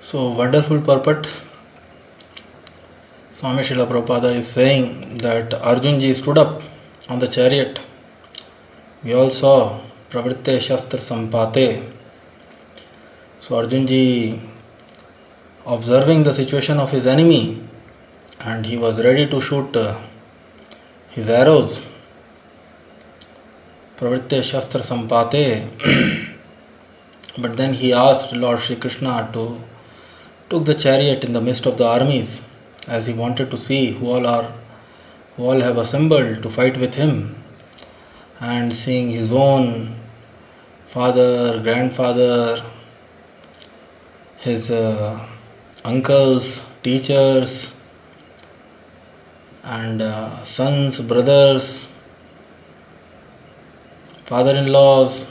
So wonderful purport. Swami Srila Prabhupada is saying that Arjunji stood up on the chariot. We all saw Pravritte Shastra Sampate. So Arjunji observing the situation of his enemy, and he was ready to shoot his arrows. Pravritte Shastra Sampate. But then he asked Lord Shri Krishna to took the chariot in the midst of the armies, as he wanted to see who all have assembled to fight with him, and seeing his own father, grandfather, his uncles, teachers, and sons, brothers, father-in-laws,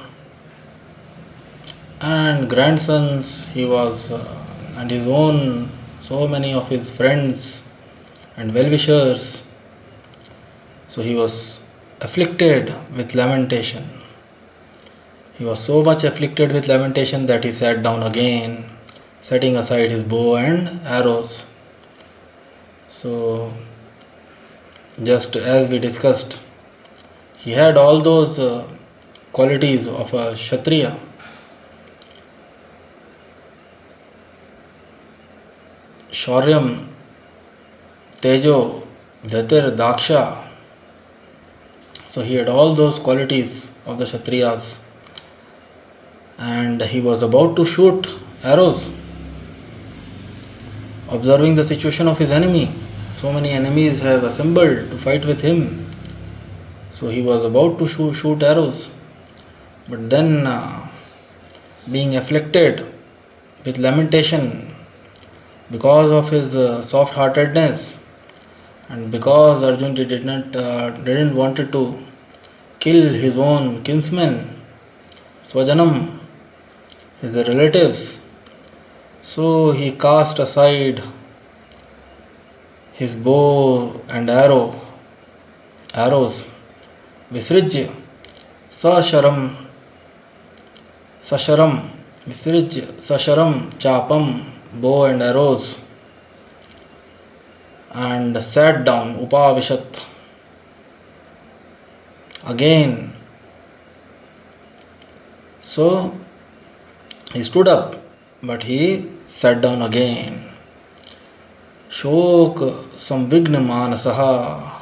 and grandsons. He was and his own, so many of his friends and well-wishers. So he was afflicted with lamentation. He was so much afflicted with lamentation that he sat down again, setting aside his bow and arrows. So just as we discussed, he had all those qualities of a Kshatriya. Shauryam, Tejo, Dhatir, Daksha. So he had all those qualities of the Kshatriyas, and he was about to shoot arrows, observing the situation of his enemy. So many enemies have assembled to fight with him. So he was about to shoot arrows, but then being afflicted with lamentation because of his soft-heartedness, and because Arjun didn't wanted to kill his own kinsmen, Swajanam, his relatives, so he cast aside his bow and arrows, Visrijya, Sasharam, Visrijya, Sasharam, Chapam, bow and arrows, and sat down, Upavishat. Again. So he stood up, but he sat down again. Shok samvigna manasaha.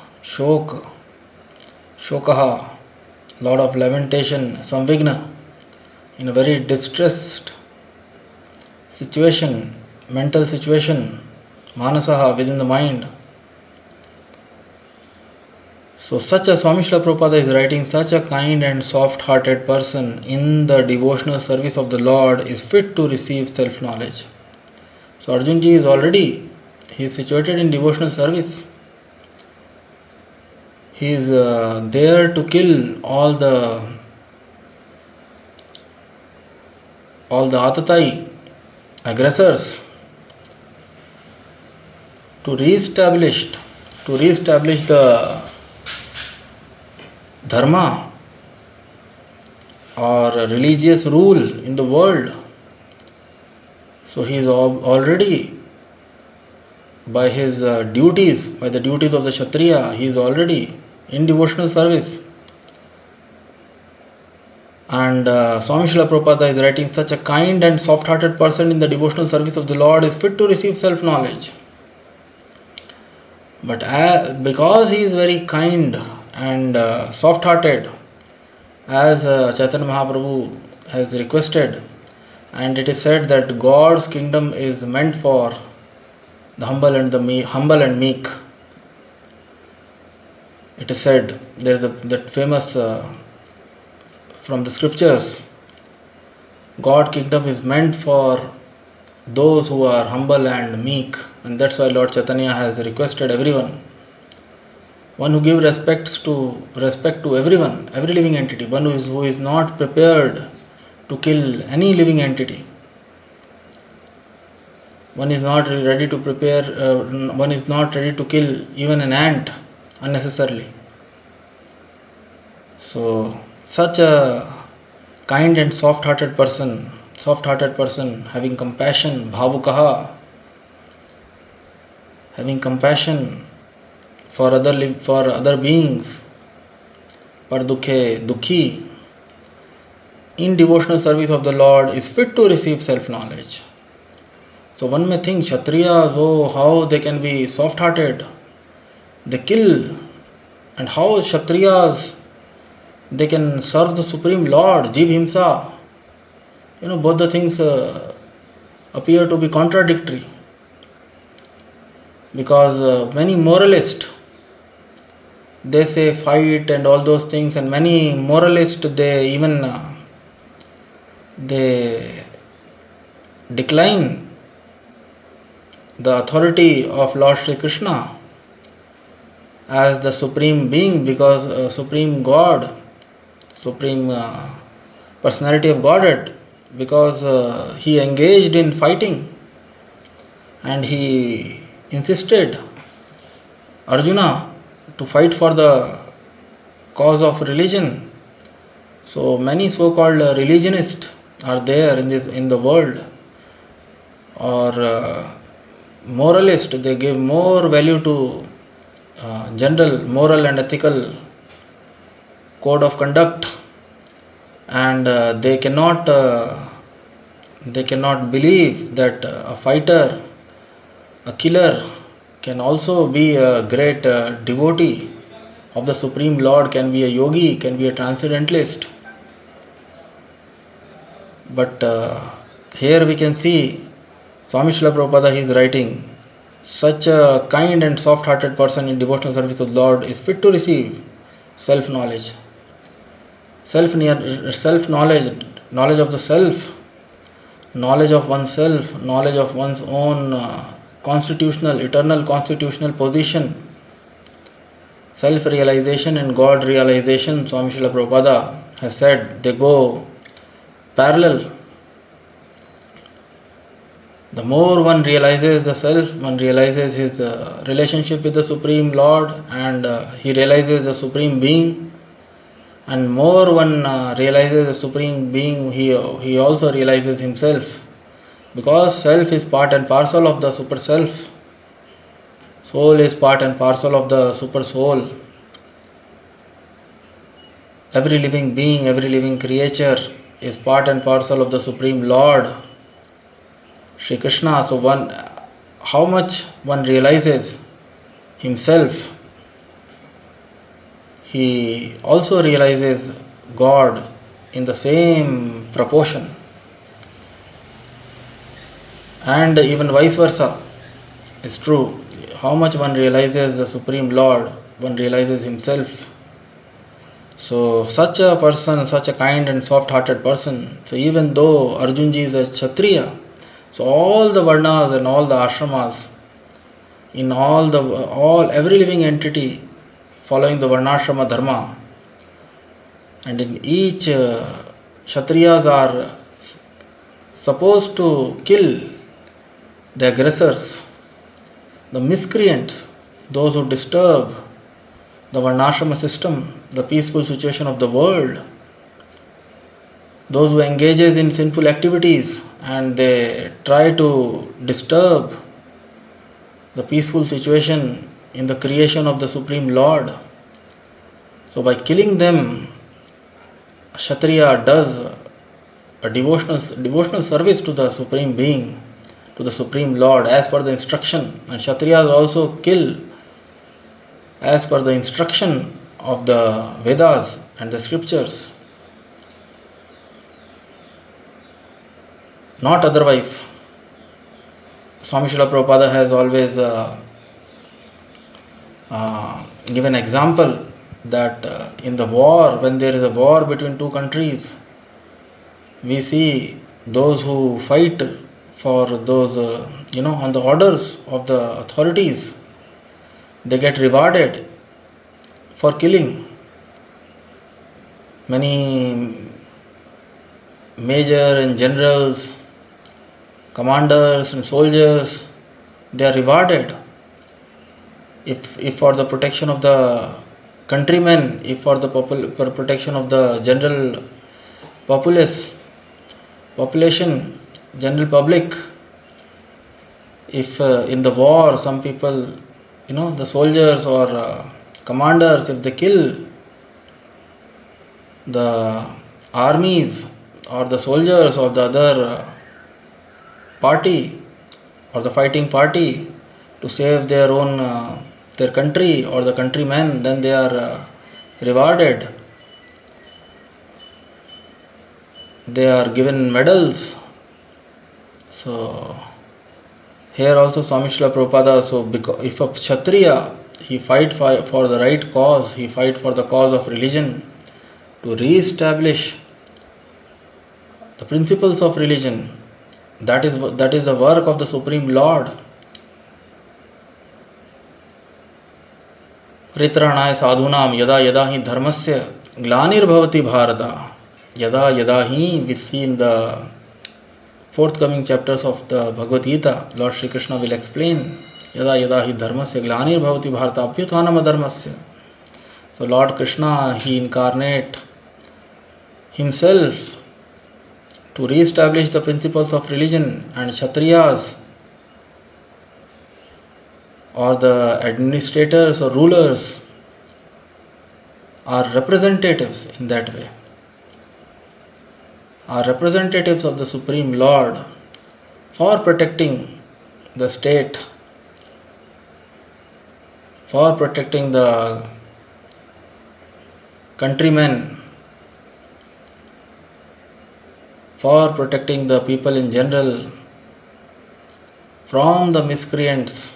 Shokaha, lot of lamentation, samvigna, in a very distressed situation, mental situation, manasaha, within the mind. So such a Swami Srila Prabhupada is writing, such a kind and soft-hearted person in the devotional service of the Lord is fit to receive self-knowledge. So Arjunji he is situated in devotional service. He is there to kill all the Atatai, aggressors, to re-establish the dharma or religious rule in the world. So he is already, by his duties, by the duties of the Kshatriya, he is already in devotional service. And Swami Srila Prabhupada is writing, such a kind and soft-hearted person in the devotional service of the Lord is fit to receive self-knowledge. But because he is very kind and soft-hearted, as Chaitanya Mahaprabhu has requested, and it is said that God's kingdom is meant for the humble and meek. It is said, there is that famous from the scriptures, God's kingdom is meant for those who are humble and meek, and that's why Lord Chaitanya has requested everyone, one who gives respect to everyone, every living entity, one who is not prepared to kill any living entity. One is not ready to kill even an ant unnecessarily. So such a kind and soft-hearted person soft-hearted person, having compassion, bhavukaha, having compassion for other beings, par dukhe dukhi, in devotional service of the Lord is fit to receive self-knowledge. So one may think Kshatriyas, oh, how they can be soft-hearted, they kill, and how Kshatriyas they can serve the Supreme Lord, Jiv Himsa. Both the things appear to be contradictory, because many moralists they say fight and all those things, and many moralists they even they decline the authority of Lord Sri Krishna as the supreme being, because supreme God, supreme personality of Godhead, because he engaged in fighting and he insisted Arjuna to fight for the cause of religion. So many so-called religionists are there in the world, or moralists. They give more value to general moral and ethical code of conduct, and they cannot believe that a fighter, a killer, can also be a great devotee of the Supreme Lord, can be a yogi, can be a transcendentalist. But here we can see Swami Srila Prabhupada, he is writing, such a kind and soft-hearted person in devotional service of the Lord is fit to receive self-knowledge. Self-knowledge, knowledge of the self, knowledge of oneself, knowledge of one's own eternal constitutional position, self-realization and God realization. Swami Srila Prabhupada has said they go parallel. The more one realizes the self, one realizes his relationship with the Supreme Lord, and he realizes the Supreme Being, and more one realizes the Supreme Being, he also realizes himself, because self is part and parcel of the Super Self, soul is part and parcel of the Super Soul. Every living being, every living creature is part and parcel of the Supreme Lord, Shri Krishna. So how much one realizes himself, he also realizes God in the same proportion, and even vice versa is true. How much one realizes the Supreme Lord, one realizes himself. So such a person, such a kind and soft-hearted person, so even though Arjunji is a Kshatriya, so all the varnas and all the ashramas, in every living entity following the varnashrama dharma, and in each Kshatriyas are supposed to kill the aggressors, the miscreants, those who disturb the varnashrama system, the peaceful situation of the world, those who engages in sinful activities and they try to disturb the peaceful situation in the creation of the Supreme Lord. So by killing them, Kshatriya does a devotional service to the Supreme Being, to the Supreme Lord, as per the instruction. And Kshatriyas also kill as per the instruction of the Vedas and the scriptures, not otherwise. Swami Srila Prabhupada has always given example that in the war, when there is a war between two countries, we see those who fight for those, on the orders of the authorities, they get rewarded for killing. Many major and generals, commanders and soldiers, they are rewarded if for the protection of the countrymen, if for the protection of the general populace, population, general public. If in the war some people, the soldiers or commanders, if they kill the armies or the soldiers of the other party or the fighting party to save their own their country or the countrymen, then they are rewarded. They are given medals. So here also Swami Srila Prabhupada, so if a Kshatriya, he fight for the right cause, he fight for the cause of religion, to re-establish the principles of religion, that is the work of the Supreme Lord. परित्राणाय साधूनाम यदा यदा ही धर्मस्य ग्लानिर्भवति Bharat. Yada yada hi, we see in the forthcoming chapters of the Bhagavad Gita, Lord Shri Krishna will explain yada yada hi dharmasya glanirбhavati bharata abhyuthanam adharmasya. So Lord Krishna, he incarnate himself to re-establish the principles of religion, and Kshatriyas or the administrators or rulers are representatives in that way, are representatives of the Supreme Lord for protecting the state, for protecting the countrymen, for protecting the people in general from the miscreants,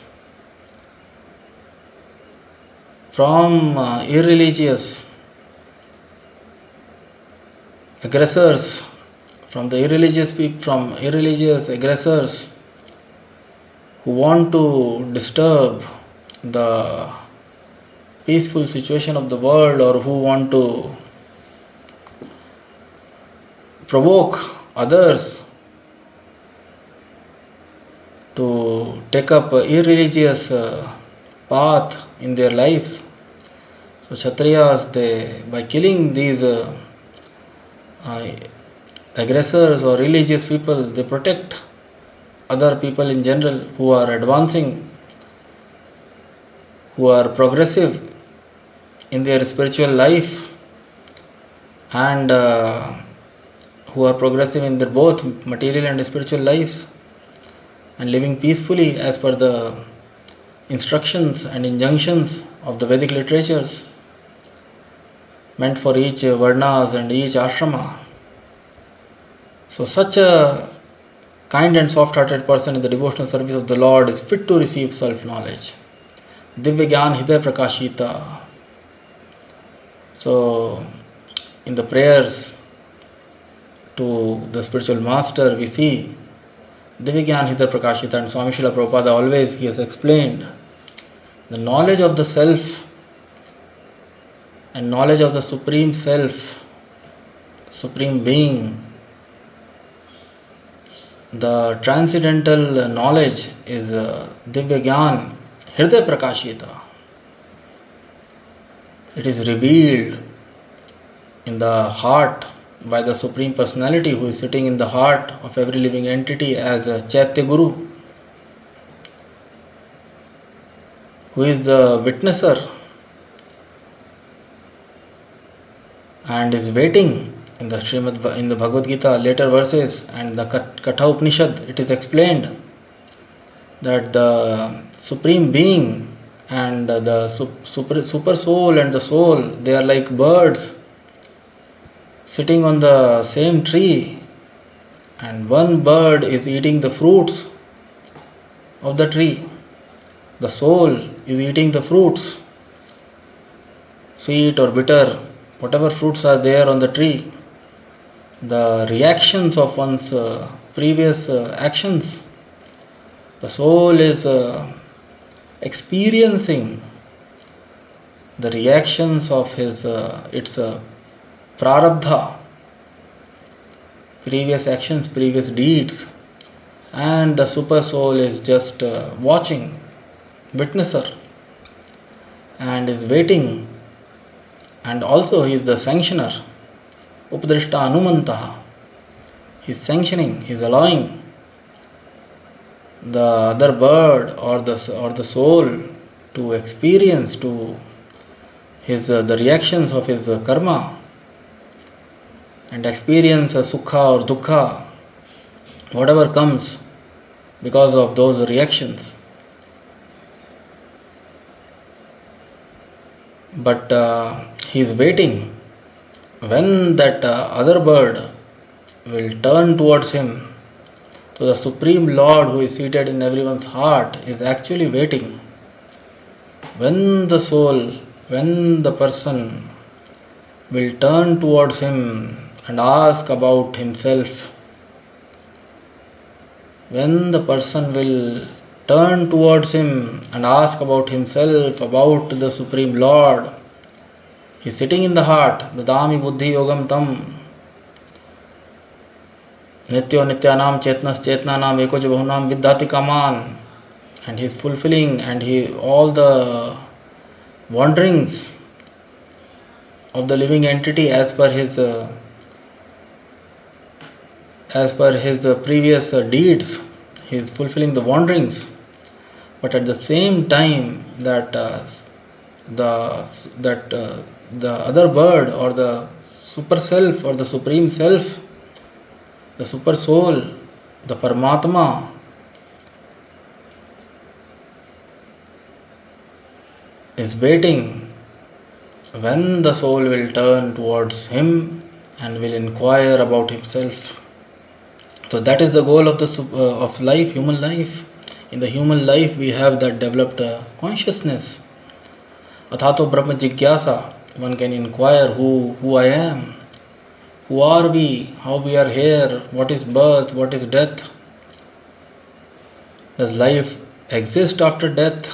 from irreligious aggressors, from the irreligious people, from irreligious aggressors who want to disturb the peaceful situation of the world, or who want to provoke others to take up irreligious path in their lives. So Kshatriyas, they, by killing these aggressors or religious people, they protect other people in general who are advancing, who are progressive in their spiritual life, and who are progressive in their both material and spiritual lives, and living peacefully as per the instructions and injunctions of the Vedic literatures meant for each varnas and each ashrama. So such a kind and soft-hearted person in the devotional service of the Lord is fit to receive self-knowledge. Divya Gyan Hidaya Prakashita. So in the prayers to the spiritual master, we see Divya Gyan Hidaya Prakashita, and Swami Srila Prabhupada always, he has explained the knowledge of the self and knowledge of the Supreme Self, Supreme Being. The transcendental knowledge is Divya Gyan Hridaya Prakashita. It is revealed in the heart by the Supreme Personality, who is sitting in the heart of every living entity as a Chaitya Guru, who is the witnesser and is waiting. In the Bhagavad Gita later verses and the Katha Upanishad, it is explained that the Supreme Being and the super soul and the soul, they are like birds sitting on the same tree, and one bird is eating the fruits of the tree. The soul is eating the fruits, sweet or bitter, whatever fruits are there on the tree. The reactions of one's previous actions, the soul is experiencing the reactions of its prarabdha, previous actions, previous deeds, and the super soul is just watching, witnesser, and is waiting, and also he is the sanctioner, Upadrishta Anumantaha. He's sanctioning, he's allowing the other bird or the soul to experience to his the reactions of his karma and experience a sukha or dukkha, whatever comes because of those reactions. But he is waiting when that other bird will turn towards him. So the Supreme Lord who is seated in everyone's heart is actually waiting. When the soul, when the person will turn towards him and ask about himself, when the person will turn towards him and ask about himself, about the Supreme Lord, he is sitting in the heart, Dadami Buddhi Yogam Tam, Nityo Nityanam Chetnas Chetnanam Ekoj Bahunam Viddhati Kaman, and he is fulfilling and all the wanderings of the living entity as per his previous deeds. He is fulfilling the wanderings, but at the same time that the other bird or the super self or the supreme self, the super soul, the Paramatma, is waiting when the soul will turn towards him and will inquire about himself. So that is the goal of of life, human life. In the human life, we have that developed consciousness. Athato Brahma Jigyasa. One can inquire who I am, who are we, how we are here, what is birth, what is death. Does life exist after death?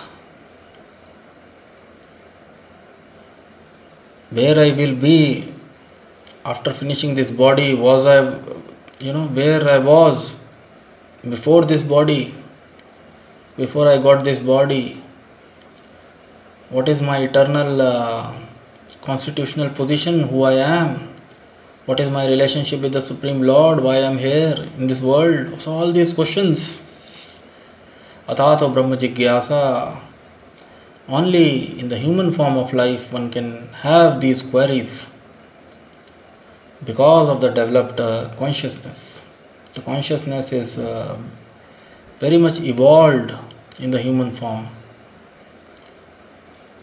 Where I will be after finishing this body? Was I, where I was before this body, before I got this body? What is my eternal constitutional position, who I am? What is my relationship with the Supreme Lord? Why I am here in this world? So all these questions. Athato Brahma Jigyasa. Only in the human form of life one can have these queries because of the developed consciousness. The consciousness is very much evolved in the human form.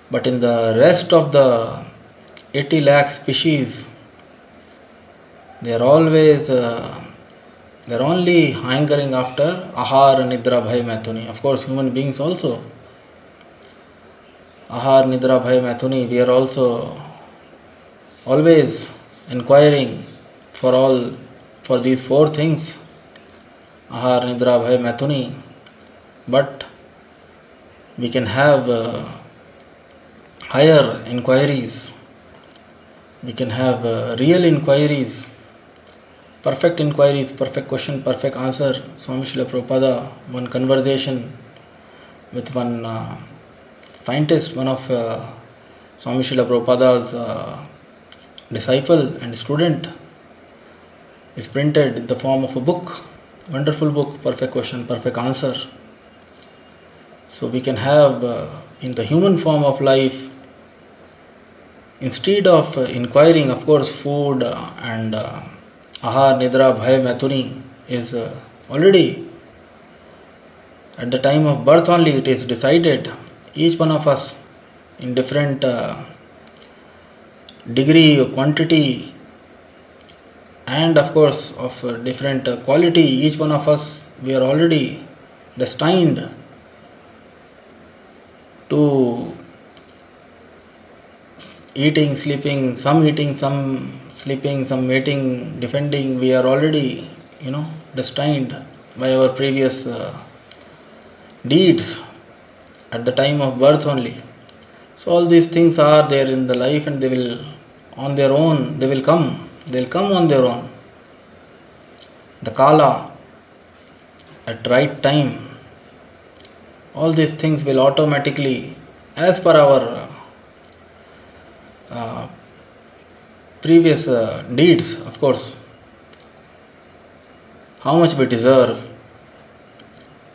But in the rest of the 80 lakh species, they are always, they're only hankering after ahar, nidra, bhai, maithuni. Of course, human beings also. Ahar, nidra, bhai, maithuni. We are also always inquiring for these four things. Ahar, nidra, bhai, maithuni. But we can have higher inquiries. We can have real inquiries, perfect inquiries, perfect question, perfect answer. Swami Srila Prabhupada, one conversation with one scientist, one of Swami Srila Prabhupada's disciple and student, is printed in the form of a book, wonderful book, perfect question, perfect answer. So we can have in the human form of life, instead of inquiring, of course, food and ahar, nidra, bhai, maithuni is already at the time of birth only it is decided. Each one of us in different degree, quantity, and of course of different quality, each one of us, we are already destined to eating, sleeping, some sleeping, some mating, defending. We are already, destined by our previous deeds at the time of birth only. So all these things are there in the life, and they will on their own, they'll come on their own. The Kala, at right time, all these things will automatically, as per our previous deeds, of course, how much we deserve.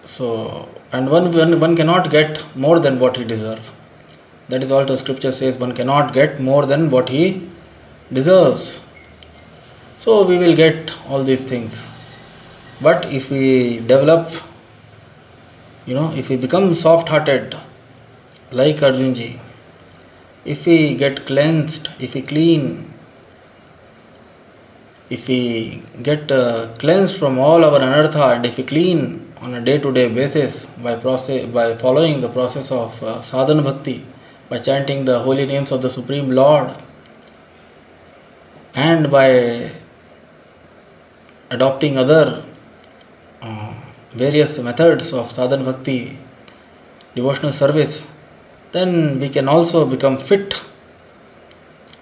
So, and one cannot get more than what he deserves. That is also scripture says, one cannot get more than what he deserves. So we will get all these things. But if we develop, if we become soft-hearted, like Arjunji, if we get cleansed, if we clean, if we get cleansed from all our anartha, and if we clean on a day-to-day basis by following the process of sadhana bhakti, by chanting the holy names of the Supreme Lord, and by adopting other various methods of sadhana bhakti, devotional service, then we can also become fit.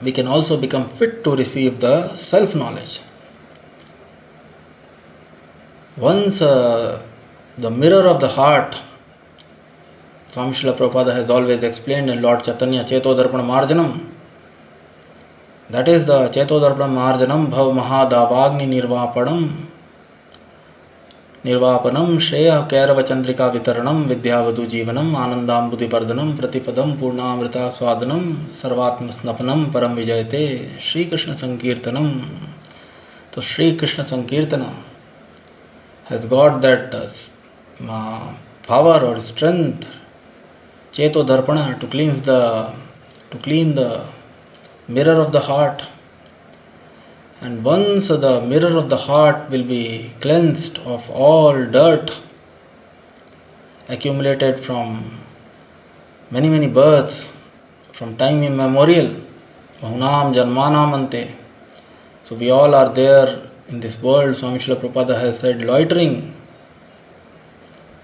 We can also become fit to receive the self-knowledge. Once the mirror of the heart, Swami Srila Prabhupada has always explained in Lord Chaitanya Chetodarpana Marjanam, that is the Chetodarpana Marjanam Bhav Mahadavagni Nirvapanam Shreya Kairava Chandrika Vitaranam Vidyavadu Jivanam Anandam Buddhivardhanam Pratipadam Purnamrita Swadanam Sarvatma Snapanam Param Vijayate Shri Krishna Sankirtanam. So Shri Krishna Sankirtana has got that power or strength, Cheto Darpana, to clean the mirror of the heart. And once the mirror of the heart will be cleansed of all dirt accumulated from many births, from time immemorial, Bahunam Janmanam Ante. So we all are there in this world. Swami Srila Prabhupada has said, loitering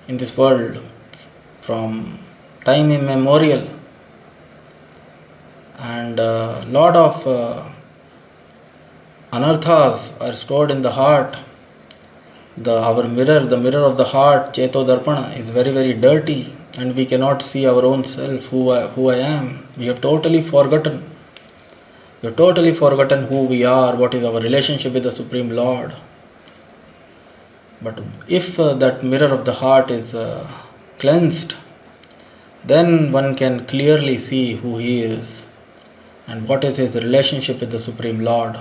in this world from time immemorial. And a lot of anarthas are stored in the heart. The mirror of the heart, Cheto Darpana, is very dirty, and we cannot see our own self, who I am. We have totally forgotten. We have totally forgotten who we are, what is our relationship with the Supreme Lord. But if that mirror of the heart is cleansed, then one can clearly see who he is and what is his relationship with the Supreme Lord.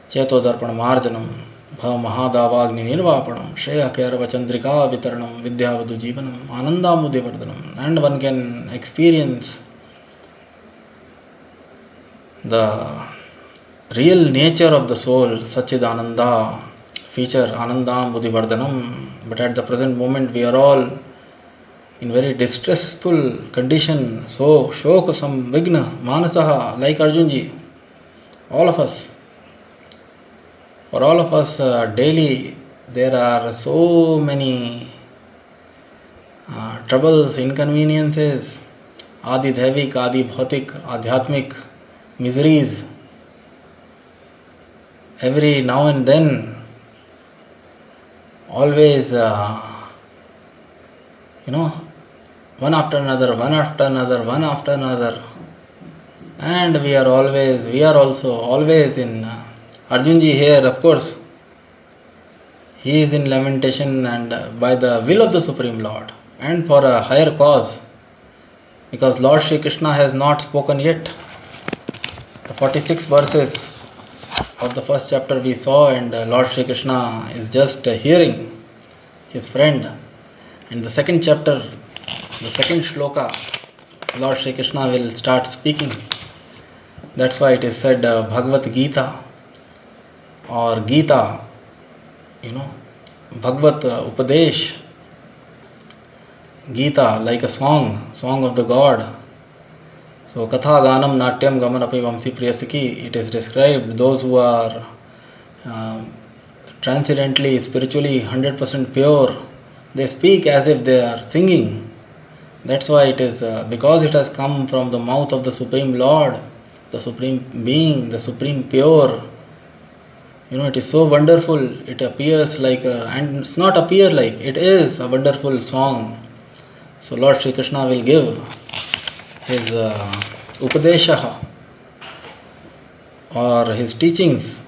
Cheto Darpana Marjanam Bhav Mahadavagni Nirvapanam Shreya Kairava Chandrika Vitaranam Vidyavadu Jivanam Anandam Buddhivardhanam. And one can experience the real nature of the soul, Sachidananda, feature Anandam Buddhivardhanam. But at the present moment we are all in very distressful condition. So Shoka Samvigna Manasaha, like Arjunji, all of us. For all of us, daily there are so many troubles, inconveniences, Adi Dhaivik, Adi Bhautik, Adhyatmik miseries. Every now and then, always, one after another, and we are also always in Arjunji here, of course, he is in lamentation, and by the will of the Supreme Lord and for a higher cause, because Lord Shri Krishna has not spoken yet. The 46 verses of the first chapter we saw, and Lord Shri Krishna is just hearing his friend. In the second chapter, the second shloka, Lord Shri Krishna will start speaking. That's why it is said Bhagavad Gita or Gita, Bhagavad Upadesh, Gita, like a song of the God. So Katha Ganam Natyam Gamanapi Vamsi Priyasiki, it is described those who are transcendently, spiritually 100% pure, they speak as if they are singing. That's why it is, because it has come from the mouth of the Supreme Lord, the Supreme Being, the Supreme Pure. It is so wonderful. It appears like, and it's not appear like, it is a wonderful song. So Lord Shri Krishna will give his Upadeshaha or his teachings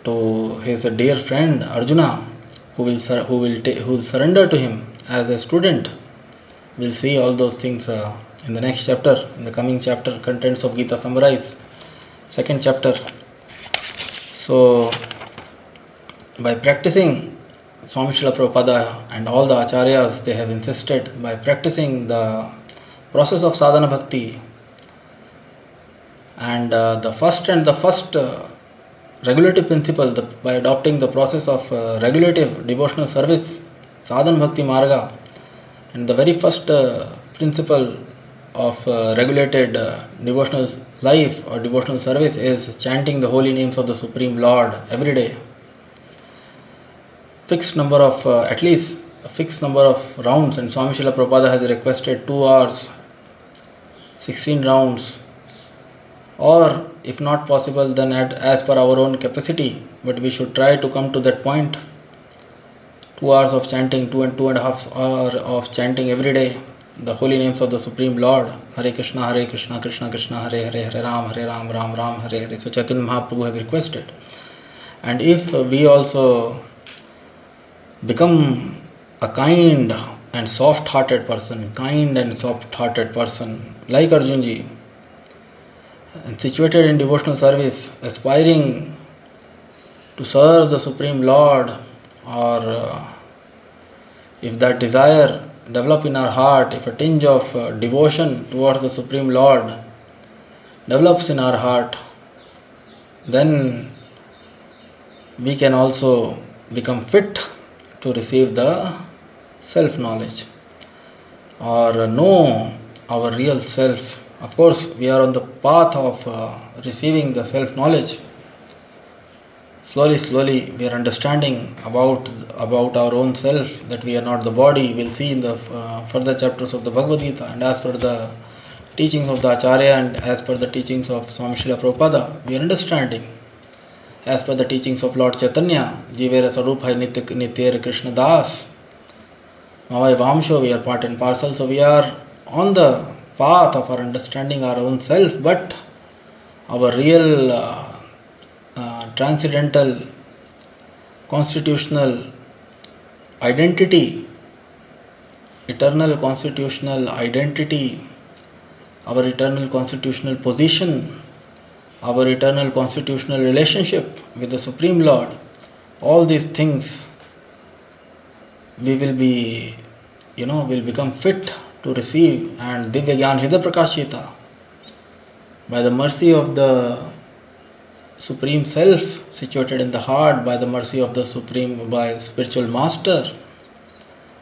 to his dear friend Arjuna, who will surrender to him as a student. We'll see all those things in the next chapter, in the coming chapter. Contents of Gita summarize, second chapter. So, by practicing, Swami Srila Prabhupada and all the acharyas, they have insisted, by practicing the process of sadhana bhakti, and the first regulative principle, by adopting the process of regulative devotional service, sadhana bhakti marga, and the very first principle of regulated devotional life or devotional service is chanting the holy names of the Supreme Lord every day. Fixed number of, at least a fixed number of rounds, and Swami Srila Prabhupada has requested 2 hours, 16 rounds, or if not possible, then as per our own capacity, but we should try to come to that point. 2 hours of chanting, 2.5 hours of chanting every day the holy names of the Supreme Lord. Hare Krishna, Krishna Krishna, Hare Hare, Hare Ram, Ram Ram, Hare Hare. So Chaitanya Mahaprabhu has requested. And if we also become a kind and soft-hearted person, like Arjunji, and situated in devotional service, aspiring to serve the Supreme Lord, or if that desire develop in our heart, if a tinge of devotion towards the Supreme Lord develops in our heart, then we can also become fit to receive the self-knowledge or know our real self. Of course, we are on the path of receiving the self-knowledge. Slowly, we are understanding about our own self, that we are not the body. We'll see in the further chapters of the Bhagavad Gita, and as per the teachings of the Acharya and as per the teachings of Swami Srila Prabhupada, we are understanding. As per the teachings of Lord Chaitanya, Jivera Sarupha Nityera Krishna Das, Mavai Vamsho, we are part and parcel. So we are on the path of our understanding our own self, but our real transcendental constitutional identity, eternal constitutional identity, our eternal constitutional position, our eternal constitutional relationship with the Supreme Lord, all these things we will be, will become fit to receive. And Divya Gyan Hridaya Prakashita, by the mercy of the Supreme Self situated in the heart, by the mercy of the Supreme, by spiritual master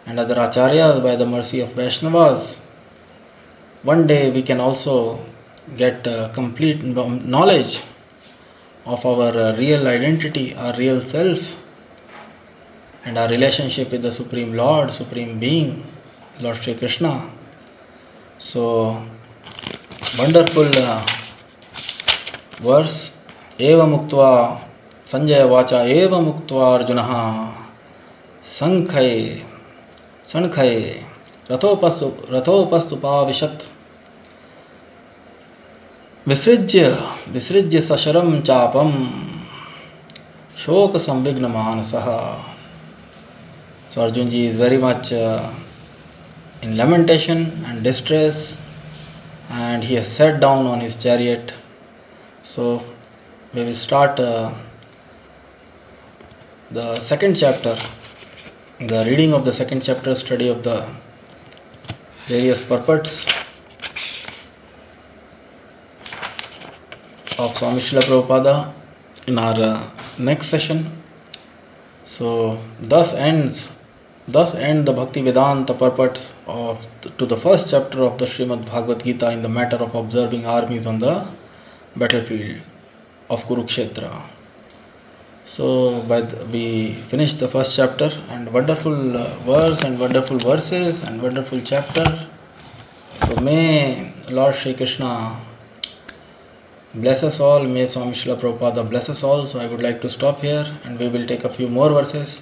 and other acharyas, by the mercy of Vaishnavas, one day we can also get complete knowledge of our real identity, our real self, and our relationship with the Supreme Lord, Supreme Being, Lord Sri Krishna. So, wonderful verse. Eva muktva Sanjaya vacha eva muktva Arjunaha Sankhaye Rathopastu pavishat Visrijya sasharam chapam Shoka samvigna manasaha. So Arjunji is very much in lamentation and distress, and he has sat down on his chariot. So we will start the second chapter, the reading of the second chapter, study of the various purports of Swami Srila Prabhupada in our next session. So thus end the Bhakti Vedanta purports to the first chapter of the Srimad Bhagavad Gita in the matter of observing armies on the battlefield of Kurukshetra. So we finished the first chapter, and wonderful verse and wonderful verses and wonderful chapter. So may Lord Shri Krishna bless us all, may Swami Srila Prabhupada bless us all. So I would like to stop here, and we will take a few more verses,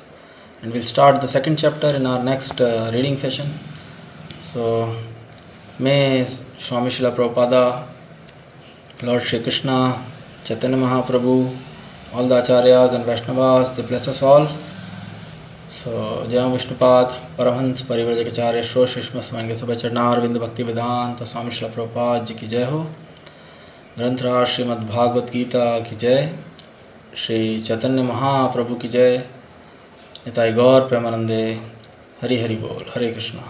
and we'll start the second chapter in our next reading session. So may Swami Srila Prabhupada, Lord Shri Krishna, Chaitanya Mahaprabhu, all the Acharyas and Vaishnavas, they bless us all. So, Jai Vishnupad, Paramhans, Parivrajacharya, Shroshishma Swaminga Sabha Charnar, Vinda Bhakti Vedanta, Swami Srila Prabhupada Ji ki Jai ho. ग्रंथराज Shrimad Bhagavat Gita की जय, श्री चैतन्य महाप्रभु की जय, निताई गौर प्रेमानंदे, हरि हरि बोल, हरे कृष्णा।